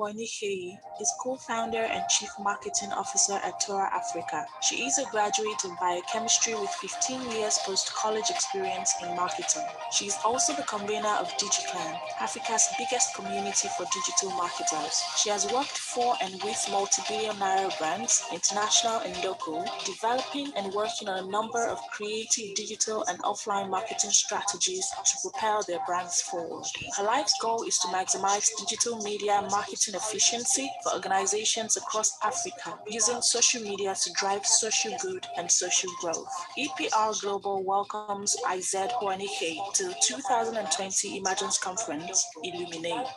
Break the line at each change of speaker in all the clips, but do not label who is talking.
Hoenikeyi is co-founder and chief marketing officer at Tora Africa. She is a graduate of biochemistry with 15 years post-college experience in marketing. She is also the convener of DigiClan, Africa's biggest community for digital marketers. She has worked for and with multi-billion naira brands, international and local, developing and working on a number of creative digital and offline marketing strategies to propel their brands forward. Her life's goal is to maximize digital media marketing efficiency for organizations across Africa, using social media to drive social good and social growth. EPR Global welcomes Ized to the 2020 Emergence Conference, Illuminate.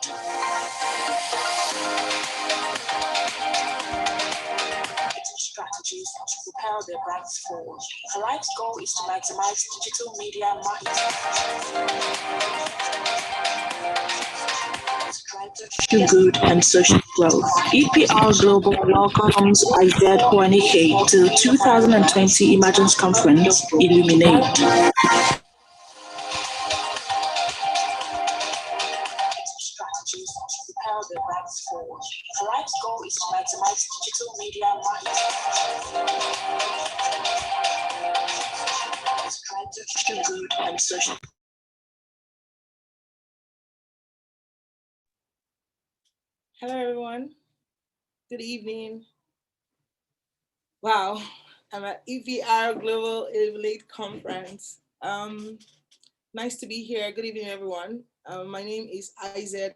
Strategies to propel their brands forward. Her life's goal is to maximize digital media marketing to drive social good and social growth. EPR Global welcomes Ized to the 2020 Emergence Conference, Illuminate. Strategies to propel their brands forward. Her life's goal is to maximize digital media marketing to drive social good and social.
Hello, everyone. Good evening. Wow, I'm at EPR Global Elevate Conference. Nice to be here. Good evening, everyone. My name is Ized.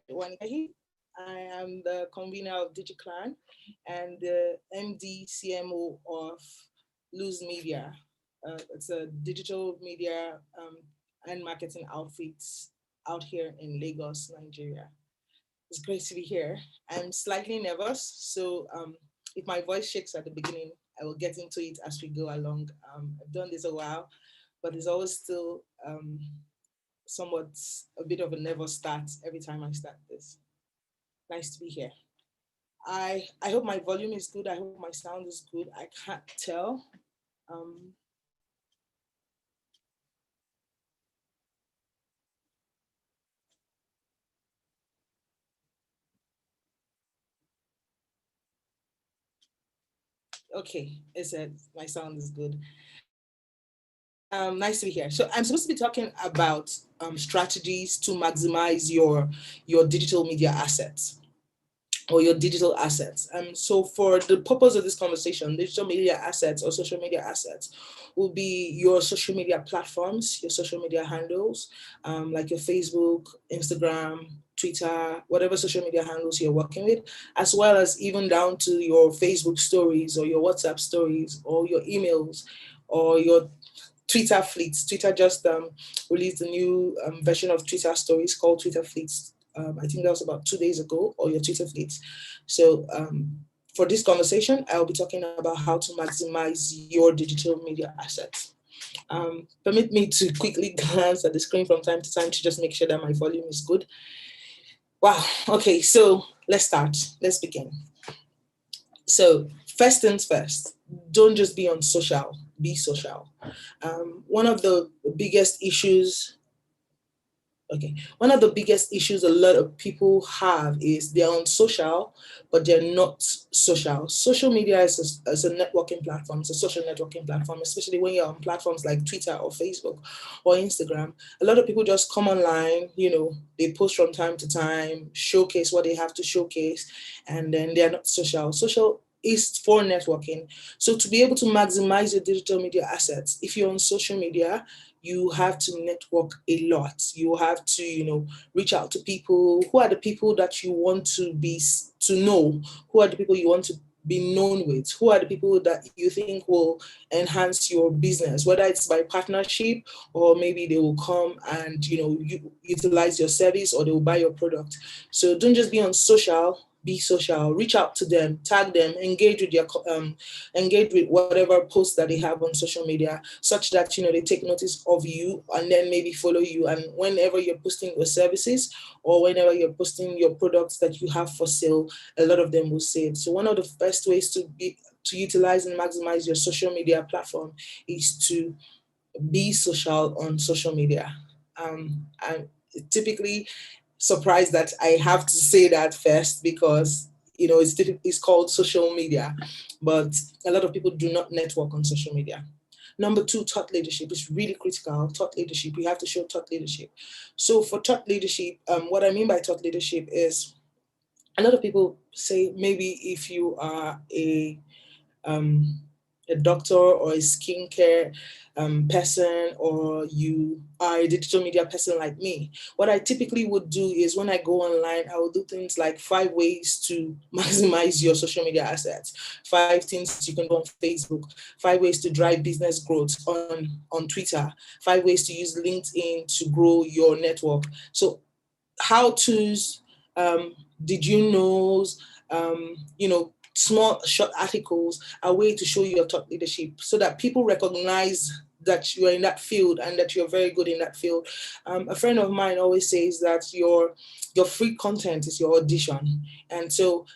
I am the convener of DigiClan and the MD CMO of Lose Media. It's a digital media and marketing outfits out here in Lagos, Nigeria. It's great to be here. I'm slightly nervous, so if my voice shakes at the beginning, I will get into it as we go along. I've done this a while, but it's always still somewhat a bit of a nervous start every time I start this. Nice to be here. I hope my volume is good. I hope my sound is good. I can't tell. Okay, it said my sound is good. Nice to be here. So I'm supposed to be talking about strategies to maximize your digital media assets or your digital assets. So for the purpose of this conversation, digital media assets or social media assets will be your social media platforms, your social media handles, like your Facebook, Instagram, Twitter, whatever social media handles you're working with, as well as even down to your Facebook stories or your WhatsApp stories or your emails or your Twitter fleets. Twitter just released a new version of Twitter stories called Twitter fleets. I think that was about 2 days ago, or your Twitter fleets. So for this conversation, I'll be talking about how to maximize your digital media assets. Permit me to quickly glance at the screen from time to time to just make sure that my volume is good. Wow, okay, so let's start. Let's begin. So first things first, don't just be on social, be social. One of the biggest issues a lot of people have is they're on social, but they're not social. Social media is a networking platform, it's a social networking platform, especially when you're on platforms like Twitter or Facebook or Instagram. A lot of people just come online, they post from time to time, showcase what they have to showcase, and then they're not social. Social is for networking. So to be able to maximize your digital media assets, if you're on social media, you have to network a lot. You have to, reach out to people. Who are the people that you want to know? Who are the people you want to be known with? Who are the people that you think will enhance your business, whether it's by partnership or maybe they will come and, you utilize your service or they will buy your product. So don't just be on social. Be social, reach out to them, tag them, engage with whatever posts that they have on social media, such that they take notice of you and then maybe follow you. And whenever you're posting your services or whenever you're posting your products that you have for sale, a lot of them will save. So one of the best ways to utilize and maximize your social media platform is to be social on social media. And typically, surprised that I have to say that first because it's called social media, but a lot of people do not network on social media. Number two, thought leadership is really critical. Thought leadership, you have to show thought leadership. So for thought leadership, what I mean by thought leadership is a lot of people say maybe if you are um, a doctor or a skincare person, or you are a digital media person like me, what I typically would do is when I go online, I will do things like 5 ways to maximize your social media assets, 5 things you can do on Facebook, 5 ways to drive business growth on Twitter, 5 ways to use LinkedIn to grow your network. So how to's, did you knows, small short articles, a way to show your thought leadership so that people recognize that you are in that field and that you're very good in that field. A friend of mine always says that your free content is your audition. And so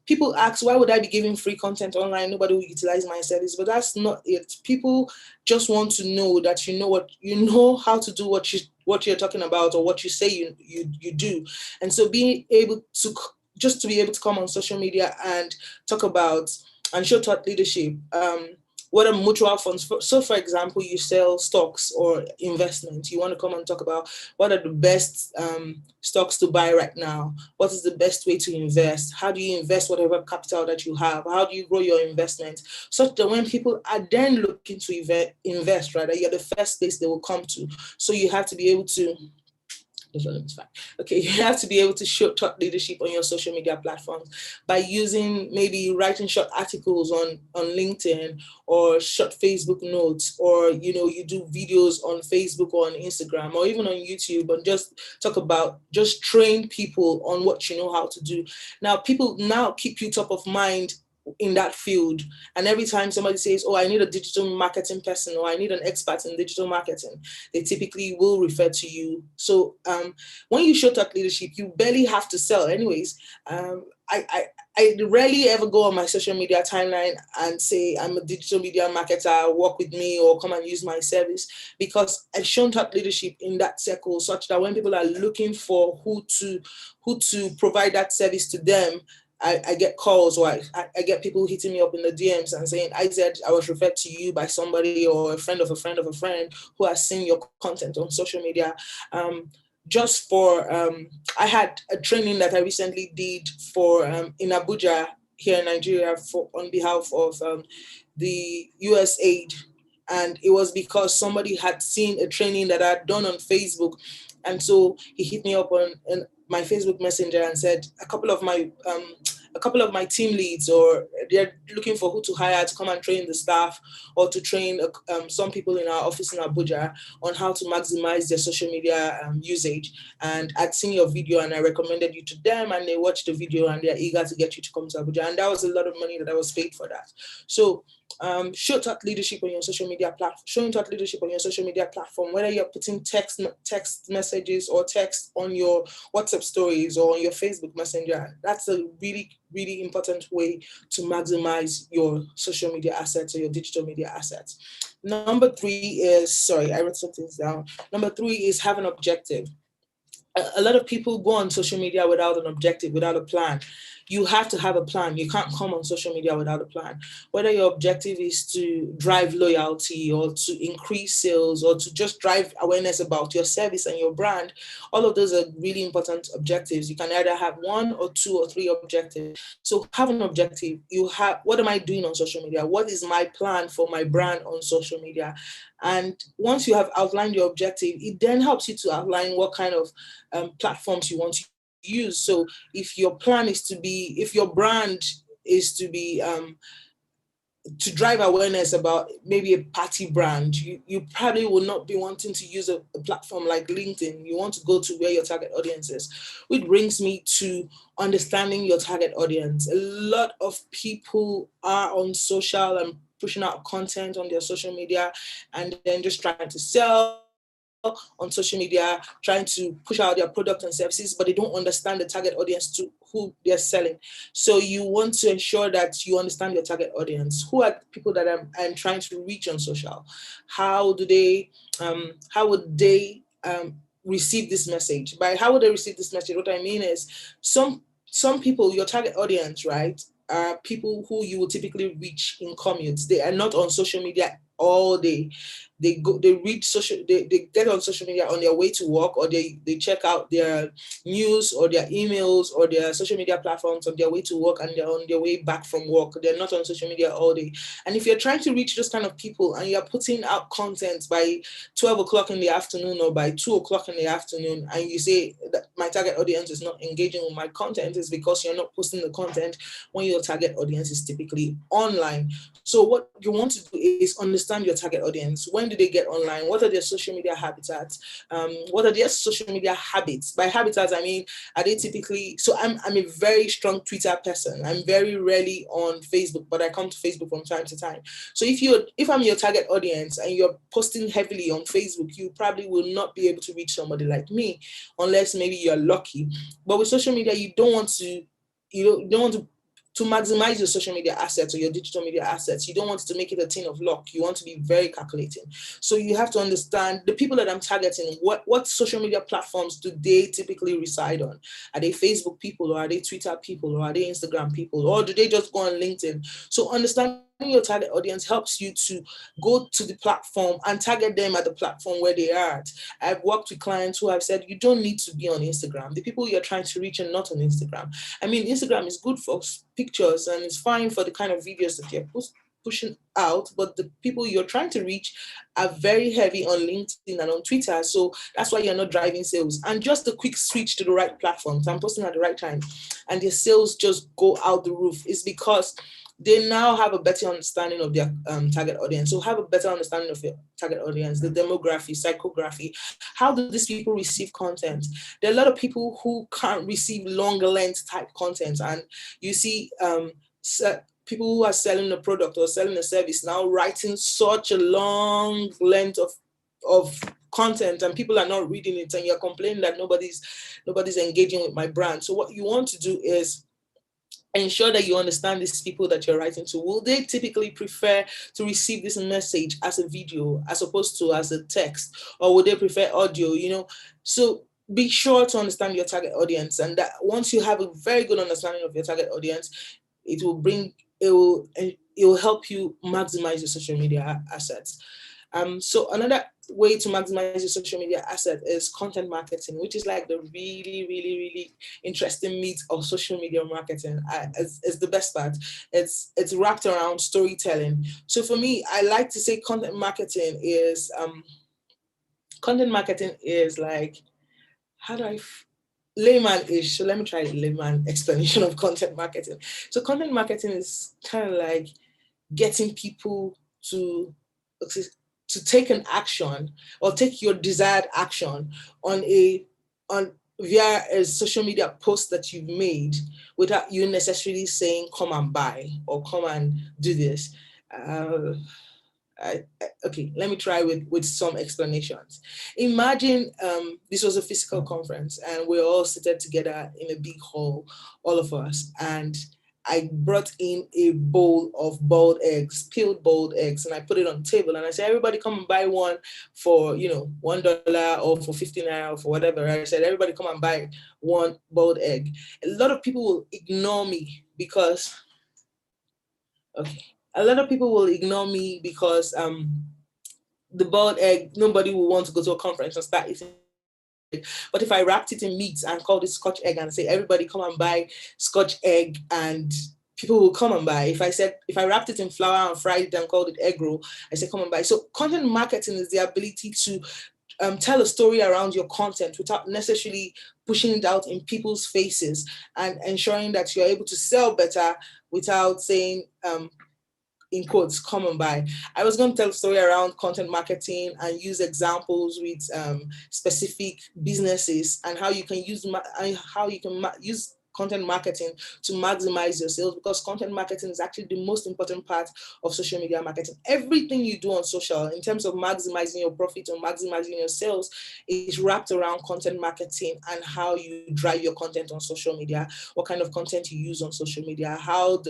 people ask, why would I be giving free content online? Nobody will utilize my service, but that's not it. People just want to know that you know how to do what you're talking about, or what you say you do. And so being able to just to be able to come on social media and talk about and show thought leadership. What are mutual funds? So, for example, you sell stocks or investment. You want to come and talk about what are the best stocks to buy right now. What is the best way to invest? How do you invest whatever capital that you have? How do you grow your investment? Such that when people are then looking to invest, right, you're the first place they will come to. So you have to be able to this volume is fine. Okay, you have to be able to show thought leadership on your social media platforms by using maybe writing short articles on LinkedIn, or short Facebook notes, or you do videos on Facebook or on Instagram or even on YouTube, and just talk about, just train people on what you know how to do. Now people now keep you top of mind in that field, and every time somebody says, oh, I need a digital marketing person, or I need an expert in digital marketing, they typically will refer to you. So when you show thought leadership, you barely have to sell. Anyways, I rarely ever go on my social media timeline and say I'm a digital media marketer, work with me or come and use my service, because I've shown thought leadership in that circle, such that when people are looking for who to provide that service to them, I get calls, or I get people hitting me up in the DMs and saying, Ized, I was referred to you by somebody or a friend of a friend of a friend who has seen your content on social media. Just for, I had a training that I recently did for in Abuja here in Nigeria for on behalf of the USAID. And it was because somebody had seen a training that I had done on Facebook. And so he hit me up on my Facebook Messenger and said a couple of my team leads, or they're looking for who to hire to come and train the staff, or to train some people in our office in Abuja on how to maximize their social media usage. And I'd seen your video and I recommended you to them, and they watched the video and they're eager to get you to come to Abuja. And that was a lot of money that I was paid for that. So show thought leadership on your social media platform, showing thought leadership on your social media platform, whether you're putting text messages or text on your WhatsApp stories or on your Facebook Messenger. That's a really, really important way to maximize your social media assets or your digital media assets. Number three is, sorry, I wrote some things down. Number three is have an objective. A lot of people go on social media without an objective, without a plan. You have to have a plan. You can't come on social media without a plan. Whether your objective is to drive loyalty, or to increase sales, or to just drive awareness about your service and your brand, all of those are really important objectives. You can either have one or two or three objectives. So have an objective. You have, what am I doing on social media? What is my plan for my brand on social media? And once you have outlined your objective, it then helps you to outline what kind of platforms you want to use. So if your plan is to be, if your brand is to drive awareness about maybe a party brand, you probably will not be wanting to use a platform like LinkedIn. You want to go to where your target audience is, which brings me to understanding your target audience. A lot of people are on social and pushing out content on their social media, and then just trying to sell on social media, trying to push out their product and services, but they don't understand the target audience to who they're selling. So you want to ensure that you understand your target audience. Who are the people that I'm trying to reach on social? How do they how would they receive this message. By how would they receive this message? What I mean is some people, your target audience, right, are people who you will typically reach in commutes. They are not on social media all day. They read social, they get on social media on their way to work, or they check out their news or their emails or their social media platforms on their way to work, and they're on their way back from work. They're not on social media all day. And if you're trying to reach those kind of people and you're putting out content by 12 o'clock in the afternoon or by 2 o'clock in the afternoon, and you say that my target audience is not engaging with my content, is because you're not posting the content when your target audience is typically online. So what you want to do is understand your target audience. When do they get online? What are their social media habitats? What are their social media habits? By habitats, I mean, are they typically, so I'm a very strong Twitter person. I'm very rarely on Facebook, but I come to Facebook from time to time. So if I'm your target audience and you're posting heavily on Facebook, you probably will not be able to reach somebody like me, unless maybe you're lucky. But with social media, you don't want to maximize your social media assets or your digital media assets. You don't want to make it a thing of luck. You want to be very calculating. So you have to understand the people that I'm targeting. What social media platforms do they typically reside on? Are they Facebook people, or are they Twitter people, or are they Instagram people, or do they just go on LinkedIn? So understanding your target audience helps you to go to the platform and target them at the platform where they are at. I've worked with clients who have said you don't need to be on Instagram. The people you're trying to reach are not on Instagram. I mean, Instagram is good for pictures and it's fine for the kind of videos that you're pushing out, but the people you're trying to reach are very heavy on LinkedIn and on Twitter. So that's why you're not driving sales. And just a quick switch to the right platforms. I'm posting at the right time and their sales just go out the roof is because they now have a better understanding of their target audience. So have a better understanding of your target audience, the demography, psychography. How do these people receive content? There are a lot of people who can't receive longer length type content, and you see people who are selling a product or selling a service now writing such a long length of content, and people are not reading it, and you're complaining that nobody's engaging with my brand. So what you want to do is ensure that you understand these people that you're writing to. Will they typically prefer to receive this message as a video as opposed to as a text, or would they prefer audio? So be sure to understand your target audience, and that once you have a very good understanding of your target audience, it will bring it will help you maximize your social media assets. So another way to maximize your social media asset is content marketing, which is like the really, really, really interesting meat of social media marketing. It's the best part. It's wrapped around storytelling. So for me, I like to say content marketing is like, how do layman-ish. So let me try the layman explanation of content marketing. So content marketing is kind of like getting people to take an action or take your desired action on on via a social media post that you've made without you necessarily saying come and buy or come and do this. uh, okay, let me try with some explanations. Imagine this was a physical conference and we're all seated together in a big hall, all of us, and I brought in a bowl of boiled eggs, peeled boiled eggs, and I put it on the table and I said, everybody come and buy one for, $1 or for 15 naira or for whatever. I said, everybody come and buy one boiled egg. A lot of people will ignore me because, okay, a lot of people will ignore me because the boiled egg, nobody will want to go to a conference and start eating boiled egg. But if I wrapped it in meat and called it Scotch egg and say, everybody come and buy Scotch egg, and people will come and buy. If I wrapped it in flour and fried it and called it egg roll, I say, come and buy. So content marketing is the ability to tell a story around your content without necessarily pushing it out in people's faces, and ensuring that you're able to sell better without saying, in quotes, come and buy. I was going to tell a story around content marketing and use examples with specific businesses and how you can use content marketing to maximize your sales, because content marketing is actually the most important part of social media marketing. Everything you do on social in terms of maximizing your profit or maximizing your sales is wrapped around content marketing and how you drive your content on social media, what kind of content you use on social media, how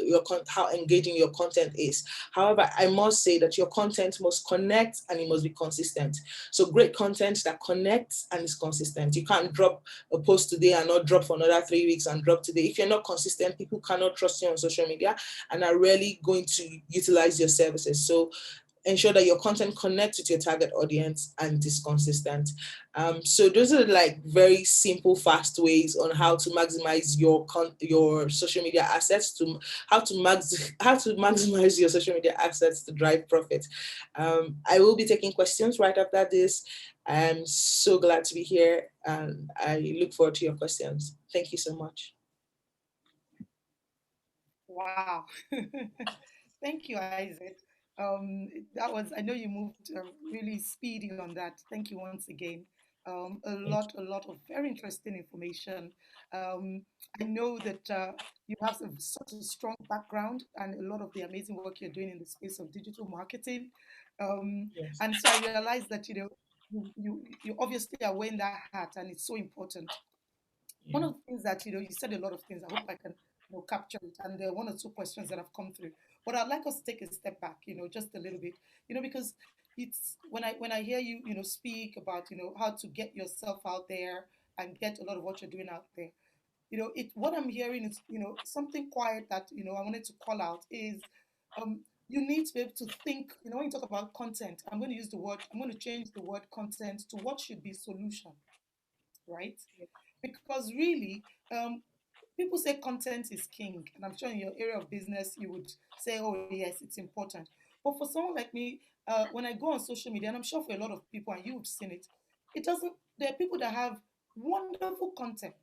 engaging your content is. However, I must say that your content must connect and it must be consistent. So great content that connects and is consistent. You can't drop a post today and not drop for another 3 weeks and drop today. If you're not consistent, people cannot trust you on social media and are rarely going to utilize your services. So ensure that your content connects with your target audience and is consistent. So those are like very simple, fast ways on how to maximize your social media assets, to how to maximize your social media assets to drive profit. I will be taking questions right after this. I'm so glad to be here and I look forward to your questions. Thank you so much.
Wow. Thank you, Isaac. That was, I know you moved really speedy on that. Thank you once again. A lot of very interesting information. Um, I know that you have such a strong background and a lot of the amazing work you're doing in the space of digital marketing.
Yes.
And so I realized that, you obviously are wearing that hat and it's so important.
Yeah.
One of the things that you said a lot of things. I hope I can capture it. And there are one or two questions that have come through. But I'd like us to take a step back, just a little bit, because it's when I hear you, speak about how to get yourself out there and get a lot of what you're doing out there. What I'm hearing is something quiet that I wanted to call out is you need to be able to think. When you talk about content, I'm going to change the word content to what should be solution, right? Because really, people say content is king, and I'm sure in your area of business you would say, oh yes, it's important. But for someone like me, when I go on social media, and I'm sure for a lot of people, and you've seen it, it doesn't. There are people that have wonderful content,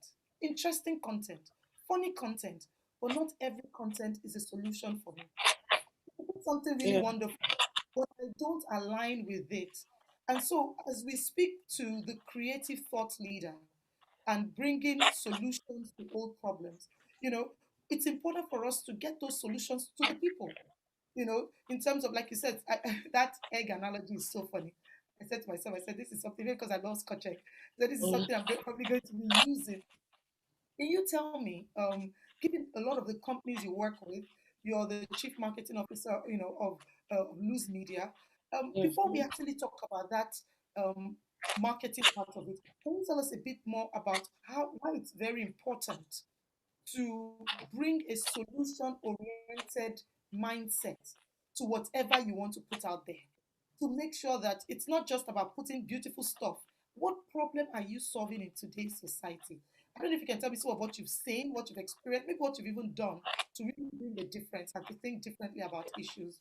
interesting content, funny content, but not every content is a solution for me. It's something really
Yeah.
wonderful, but I don't align with it. And so, as we speak to the creative thought leader and bringing solutions to old problems, you know, it's important for us to get those solutions to the people. In terms of, like you said, that egg analogy is so funny. I said to myself, I said, this is something, because I love Scotch egg. So this is
Mm,
something probably going to be using. Can you tell me, given a lot of the companies you work with, you're the chief marketing officer, of Lose Media.
yes.
Before we actually talk about that marketing part of it, can you tell us a bit more about why it's very important to bring a solution-oriented mindset to whatever you want to put out there, to make sure that it's not just about putting beautiful stuff. What problem are you solving in today's society? I don't know if you can tell me some of what you've seen, what you've experienced, maybe what you've even done to really bring a difference and to think differently about issues.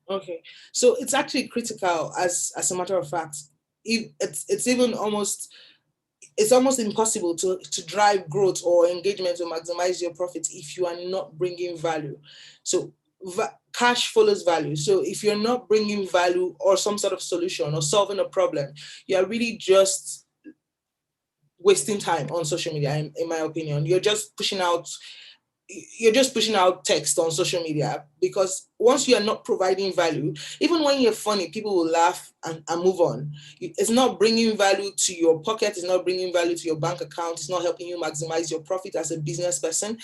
Okay, so it's actually critical, as a matter of fact. It's even almost, it's almost impossible to drive growth or engagement or maximize your profits if you are not bringing value. So cash follows value. So if you're not bringing value or some sort of solution or solving a problem, you are really just wasting time on social media. In my opinion, you're just pushing out text on social media, because once you are not providing value, even when you're funny, people will laugh and move on. It's not bringing value to your pocket, it's not bringing value to your bank account, it's not helping you maximize your profit as a business person.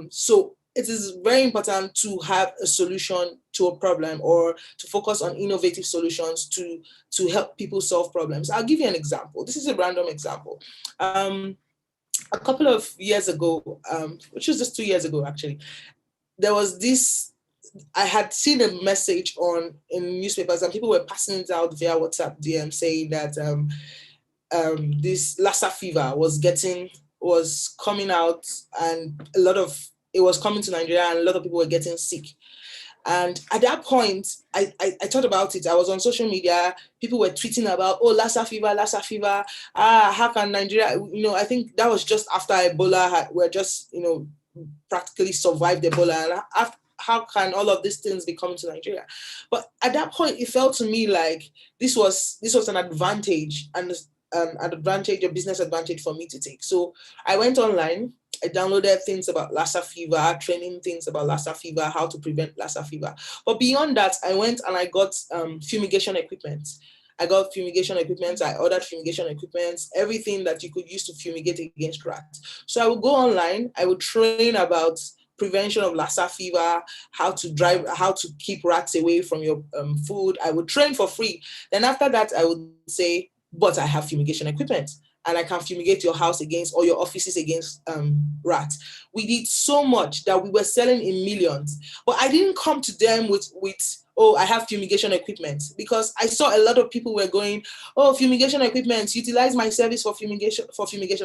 So it is very important to have a solution to a problem, or to focus on innovative solutions to help people solve problems. I'll give you an example. This is a random example. A couple of years ago, which was just 2 years ago actually, there was this. I had seen a message in newspapers, and people were passing it out via WhatsApp DM, saying that this Lassa fever was coming out, and it was coming to Nigeria, and a lot of people were getting sick. And at that point, I thought about it. I was on social media. People were tweeting about, oh, Lassa fever, Lassa fever. How can Nigeria, I think that was just after Ebola we're just, practically survived Ebola. And how can all of these things be coming to Nigeria? But at that point, it felt to me like this was an advantage, and an advantage, a business advantage for me to take. So I went online. I downloaded things about Lassa fever, training things about Lassa fever, how to prevent Lassa fever. But beyond that, I went and I got fumigation equipment. I got fumigation equipment. I ordered fumigation equipment, everything that you could use to fumigate against rats. So I would go online. I would train about prevention of Lassa fever, how to keep rats away from your food. I would train for free. Then after that, I would say, but I have fumigation equipment and I can fumigate your house against or your offices against rats. We did so much that we were selling in millions. But I didn't come to them with oh, I have fumigation equipment, because I saw a lot of people were going, oh, fumigation equipment, utilize my service for fumigation.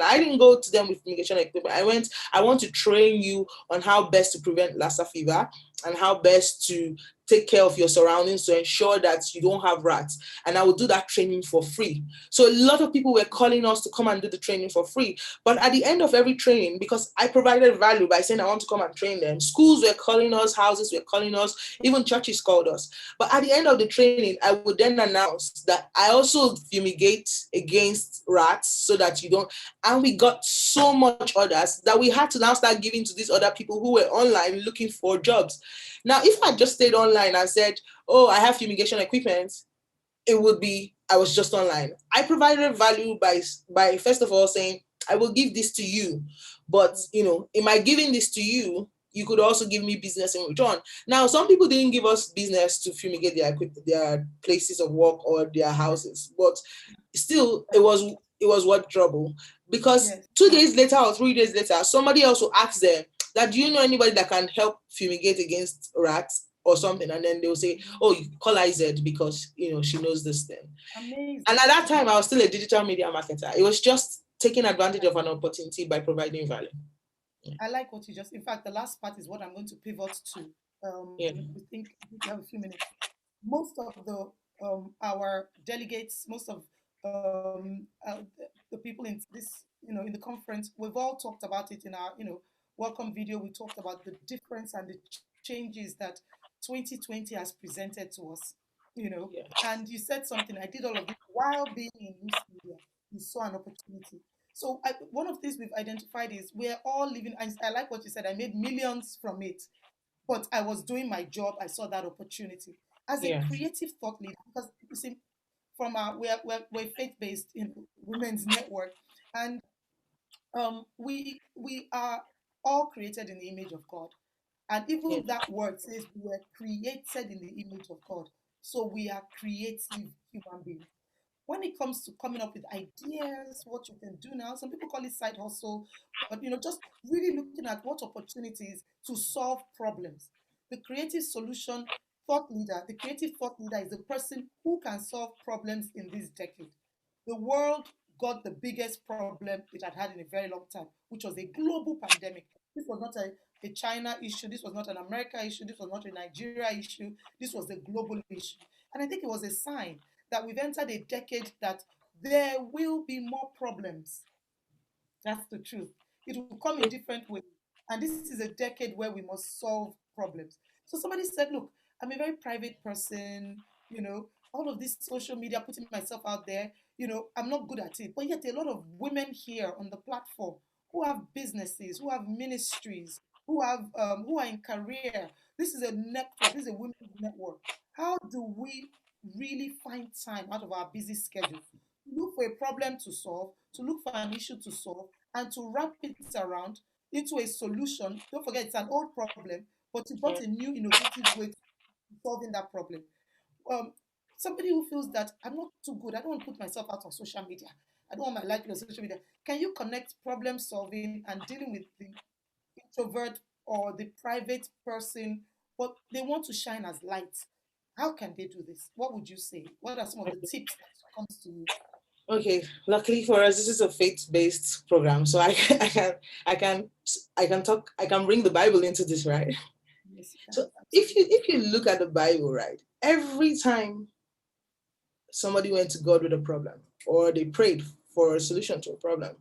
I didn't go to them with fumigation equipment. I want to train you on how best to prevent Lassa fever and how best to take care of your surroundings to ensure that you don't have rats. And I will do that training for free. So a lot of people were calling us to come and do the training for free. But at the end of every training, because I provided value by saying I want to come and train them, schools were calling us, houses were calling us, even churches called us. But at the end of the training, I would then announce that I also fumigate against rats so that you don't. And we got so much orders that we had to now start giving to these other people who were online looking for jobs. Now, if I just stayed online and said, oh, I have fumigation equipment, it would be, I was just online. I provided value by first of all saying, I will give this to you. But, in my giving this to you, you could also give me business in return. Now, some people didn't give us business to fumigate their places of work or their houses, but still, it was worth trouble, because
Yes.
2 days later or 3 days later, somebody else will ask them that, do you know anybody that can help fumigate against rats or something? And then they'll say, oh, you call Ized because she knows this thing. And
Amazing.
at that time, I was still a digital media marketer. It was just taking advantage of an opportunity by providing value.
I like what you just. In fact, the last part is what I'm going to pivot to.
Yeah,
I think we have a few minutes. Most of the our delegates, most of the people in this, in the conference, we've all talked about it in our, welcome video. We talked about the difference and the changes that 2020 has presented to us,
yeah,
And you said something. I did all of this while being in news media. You saw an opportunity. So one of the things we've identified is we're all living. I like what you said. I made millions from it, but I was doing my job. I saw that opportunity as a
yeah,
creative thought leader, because you see, from our we're faith-based in women's network, and we are all created in the image of God, and
yeah,
even that word says we were created in the image of God, so we are creative human beings. When it comes to coming up with ideas, what you can do now, some people call it side hustle, but just really looking at what opportunities to solve problems. The creative thought leader is the person who can solve problems in this decade. The world got the biggest problem it had in a very long time, which was a global pandemic. This was not a China issue, this was not an America issue, this was not a Nigeria issue, this was a global issue. And I think it was a sign that we've entered a decade that there will be more problems. That's the truth. It will come in different ways. And this is a decade where we must solve problems. So somebody said, look, I'm a very private person, all of this social media, putting myself out there, I'm not good at it. But yet a lot of women here on the platform who have businesses, who have ministries, who are in career. This is a network, this is a women's network. How do we really find time out of our busy schedule to look for a problem to solve, to look for an issue to solve, and to wrap it around into a solution? Don't forget, it's an old problem, but you brought
yeah.
a new, innovative way to solving that problem. Um, Somebody who feels that I'm not too good, I don't want to put myself out on social media. I don't want my life on social media. Can you connect problem solving and dealing with the introvert or the private person, but they want to shine as light? How can they do this? What would you say? What are some of the tips that comes to you?
Okay, luckily for us, this is a faith-based program, so I can, I can bring the Bible into this, right?
Yes, you
So
can.
if you
Absolutely.
if you look at the Bible, right, every time somebody went to God with a problem or they prayed for a solution to a problem,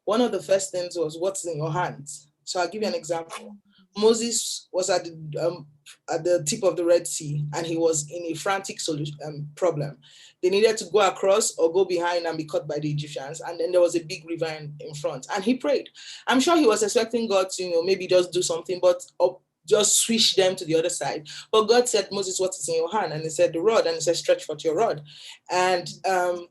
one of the first things was, what's in your hands? So I'll give you an example. Moses was at the tip of the Red Sea, and he was in a frantic solution problem. They needed to go across or go behind and be caught by the Egyptians, and then there was a big river in front. And he prayed. I'm sure he was expecting God to, maybe just do something, but just switch them to the other side. But God said, Moses, what is in your hand? And he said, the rod. And he said, stretch forth your rod. And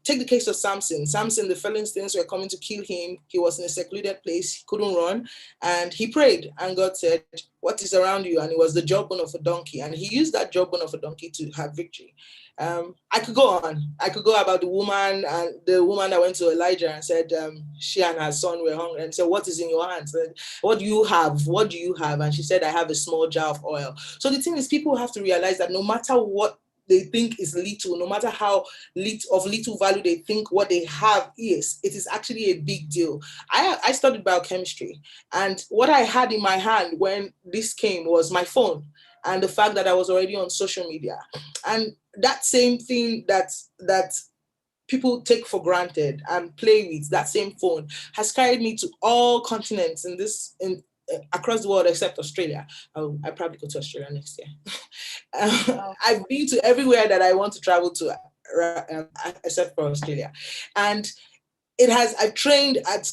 take the case of Samson. Samson, the Philistines were coming to kill him. He was in a secluded place. He couldn't run. And he prayed. And God said, what is around you? And it was the jawbone of a donkey. And he used that jawbone of a donkey to have victory. I could go on. I could go about the woman that went to Elijah and said she and her son were hungry, and said, what is in your hands? What do you have? What do you have? And she said, I have a small jar of oil. So the thing is, people have to realize that no matter what they think is little, no matter how little value they think what they have is, it is actually a big deal. I studied biochemistry, and what I had in my hand when this came was my phone, and the fact that I was already on social media. And that same thing that people take for granted and play with, that same phone has carried me to all continents in across the world except Australia. I probably go to Australia next year.
Wow.
I've been to everywhere that I want to travel to, except for Australia. And I've trained at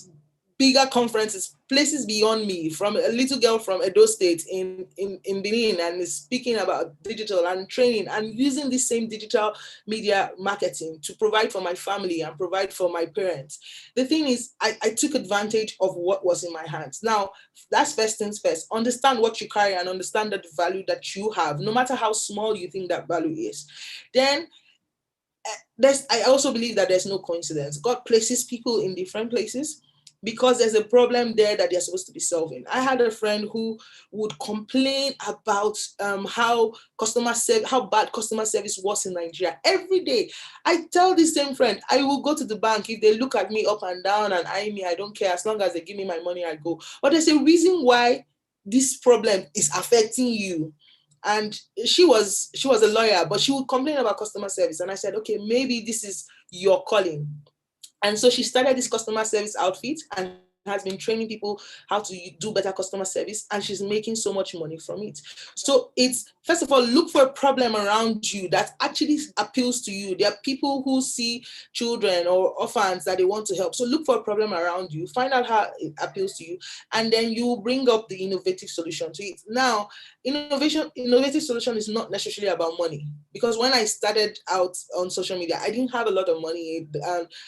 bigger conferences, places beyond me, from a little girl from Edo State in Benin, and is speaking about digital and training and using this same digital media marketing to provide for my family and provide for my parents. The thing is, I took advantage of what was in my hands. Now, that's first things first. Understand what you carry and understand the value that you have, no matter how small you think that value is. Then I also believe that there's no coincidence. God places people in different places because there's a problem there that they're supposed to be solving. I had a friend who would complain about how bad customer service was in Nigeria every day. I tell this same friend, I will go to the bank. If they look at me up and down and eye me, I don't care. As long as they give me my money, I go. But there's a reason why this problem is affecting you. And she was a lawyer, but she would complain about customer service. And I said, okay, maybe this is your calling. And so she started this customer service outfit and has been training people how to do better customer service, and she's making so much money from it. So it's, first of all, look for a problem around you that actually appeals to you. There are people who see children or orphans that they want to help. So look for a problem around you, find out how it appeals to you, and then you bring up the innovative solution to it. Now, innovative solution is not necessarily about money, because when I started out on social media, I didn't have a lot of money.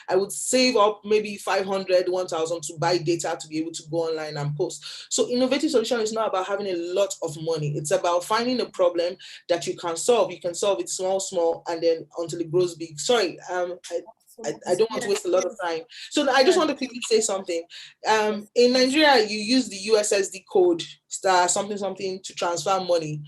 I would save up maybe 500, 1,000 to buy data to be able to go online and post. So innovative solution is not about having a lot of money. It's about finding a problem that you can solve. You can solve it small, and then until it grows big. Sorry, I don't want to
Yes,
waste a lot of
yes,
time. So I just
yes,
want to quickly say something.
yes.
In Nigeria, you use the USSD code star something something to transfer money,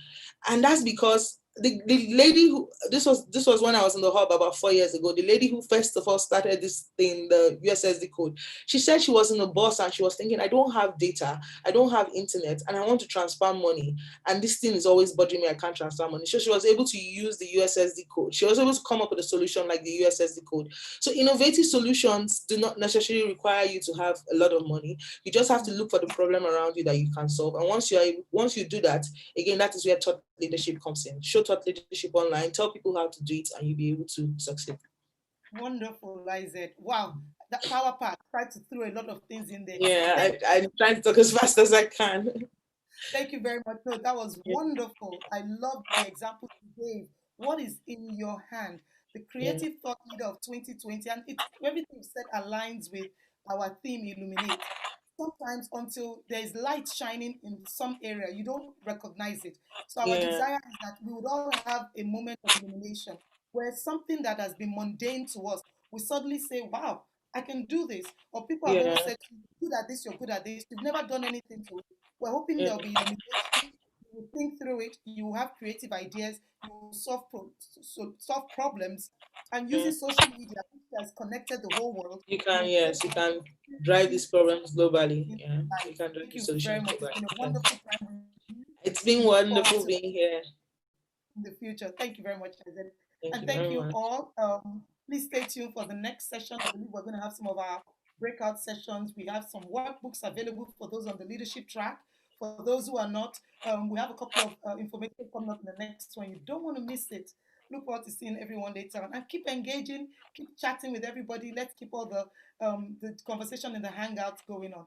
and that's because the lady who, this was when I was in the hub about 4 years ago. The lady who first of all started this thing, the USSD code, she said she was in a bus and she was thinking, I don't have data, I don't have internet, and I want to transfer money, and this thing is always bothering me. I can't transfer money. So she was able to use the USSD code. She was able to come up with a solution like the USSD code. So innovative solutions do not necessarily require you to have a lot of money. You just have to look for the problem around you that you can solve. And once you do that, again, that is where thought leadership comes in. Show thought leadership online, tell people how to do it, and you'll be able to succeed.
Wonderful, Ized. Wow, that power pack. Try to throw a lot of things in there.
Yeah,
Thank
I'm trying to talk as fast as I can.
Thank you very much. No, that was
Yeah,
wonderful. I love the example you gave. What is in your hand? The
yeah,
creative thought leader of 2020. And it's everything you said aligns with our theme, Illuminate. Sometimes until there is light shining in some area, you don't recognize it. So our
yeah,
desire is that we would all have a moment of illumination where something that has been mundane to us, we suddenly say, wow, I can do this. Or people have always
yeah,
said, you're good at this, you're good at this. You've never done anything to it. We're hoping
yeah,
there'll be illumination. You will think through it. You will have creative ideas. You will solve problems. And using
yeah.
social media, which has connected the whole world,
You
you
can,
will take
yes, you can drive these problems globally.
into
Yeah, you
life.
can drive
Thank
these
you very
solutions
much. It's
globally.
been a
Yeah.
wonderful time with you.
It's
We
been
look forward
wonderful
to
being here.
in the future. Thank you very much, Isaac.
Thank
And
you
thank
very
you
much.
all. Please stay tuned for the next session. I believe we're going to have some of our breakout sessions. We have some workbooks available for those on the leadership track. For For those who are not, we have a couple of information coming up in the next one. You don't want to miss it. Look forward to seeing everyone later on, and keep engaging, keep chatting with everybody. Let's keep all the conversation in the hangouts going on.